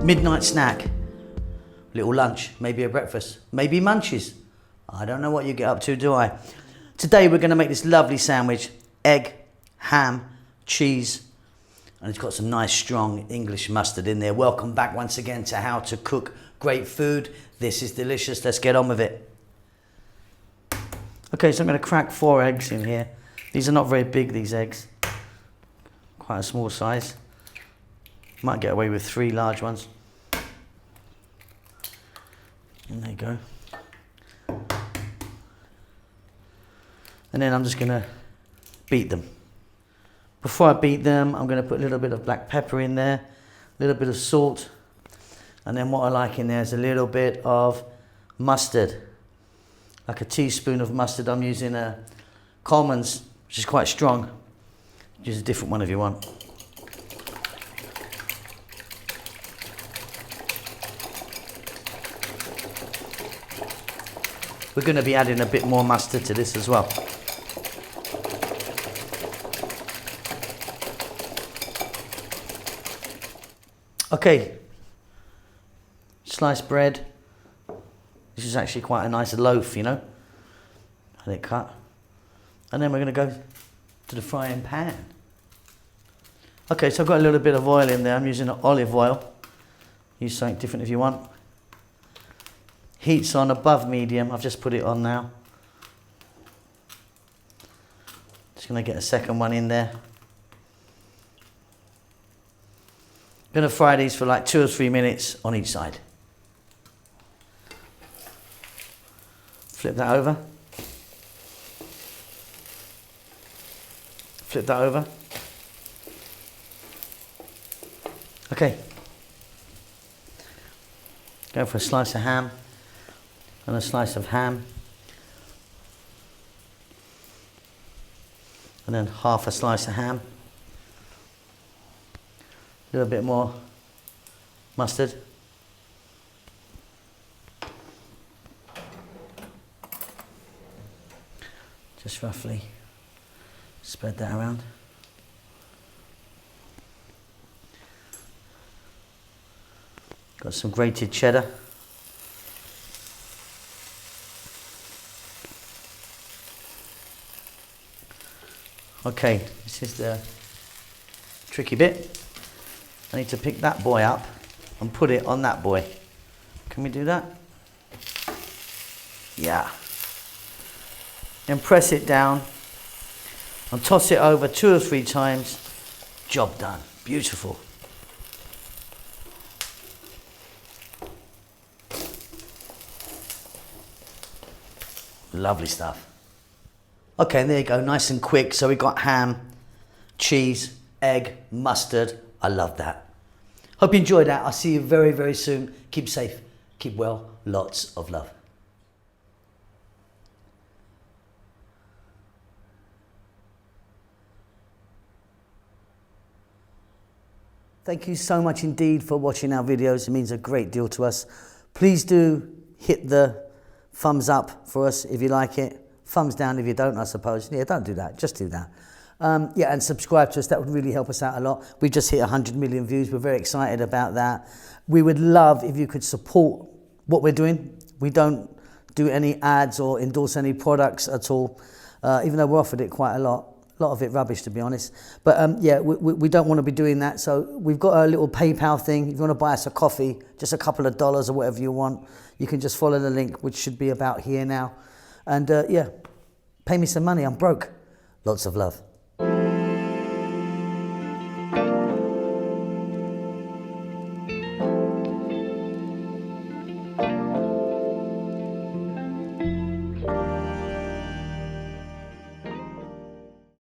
midnight snack, little lunch, maybe a breakfast, maybe munchies. I don't know what you get up to, do I? Today we're going to make this lovely sandwich, egg, ham, cheese, and it's got some nice strong English mustard in there. Welcome back once again to How to Cook Great Food. This is delicious. Let's get on with it. Okay, so I'm going to crack 4 eggs in here. These are not very big, these eggs. Quite a small size. Might get away with 3 large ones. And there you go. And then I'm just going to beat them. Before I beat them, I'm going to put a little bit of black pepper in there, a little bit of salt, and then what I like in there is a little bit of mustard, like a teaspoon of mustard. I'm using a Coleman's, which is quite strong. Use a different one if you want. We're going to be adding a bit more mustard to this as well. Okay, sliced bread. This is actually quite a nice loaf, you know. Had it cut. And then we're going to go to the frying pan. Okay, so I've got a little bit of oil in there. I'm using olive oil. Use something different if you want. Heat's on above medium. I've just put it on now. Just going to get a second one in there. Going to fry these for like 2 or 3 minutes on each side. Flip that over. Flip that over. Okay. Go for a slice of ham and a slice of ham. And then half a slice of ham. A little bit more mustard. Just roughly spread that around. Got some grated cheddar. Okay, this is the tricky bit. I need to pick that boy up and put it on that boy. Can we do that? Yeah. And press it down and toss it over 2 or 3 times. Job done. Beautiful. Lovely stuff. Okay, and there you go, nice and quick. So we got ham, cheese, egg, mustard. I love that. Hope you enjoyed that. I'll see you very, very soon. Keep safe, keep well, lots of love. Thank you so much indeed for watching our videos. It means a great deal to us. Please do hit the thumbs up for us if you like it. Thumbs down if you don't, I suppose. Yeah, don't do that. Just do that. Yeah, and subscribe to us. That would really help us out a lot. We've just hit 100 million views. We're very excited about that. We would love if you could support what we're doing. We don't do any ads or endorse any products at all, even though we're offered it quite a lot. A lot of it rubbish, to be honest. But yeah, we don't want to be doing that. So we've got a little PayPal thing. If you want to buy us a coffee, just a couple of dollars or whatever you want, you can just follow the link, which should be about here now. And yeah, pay me some money. I'm broke. Lots of love.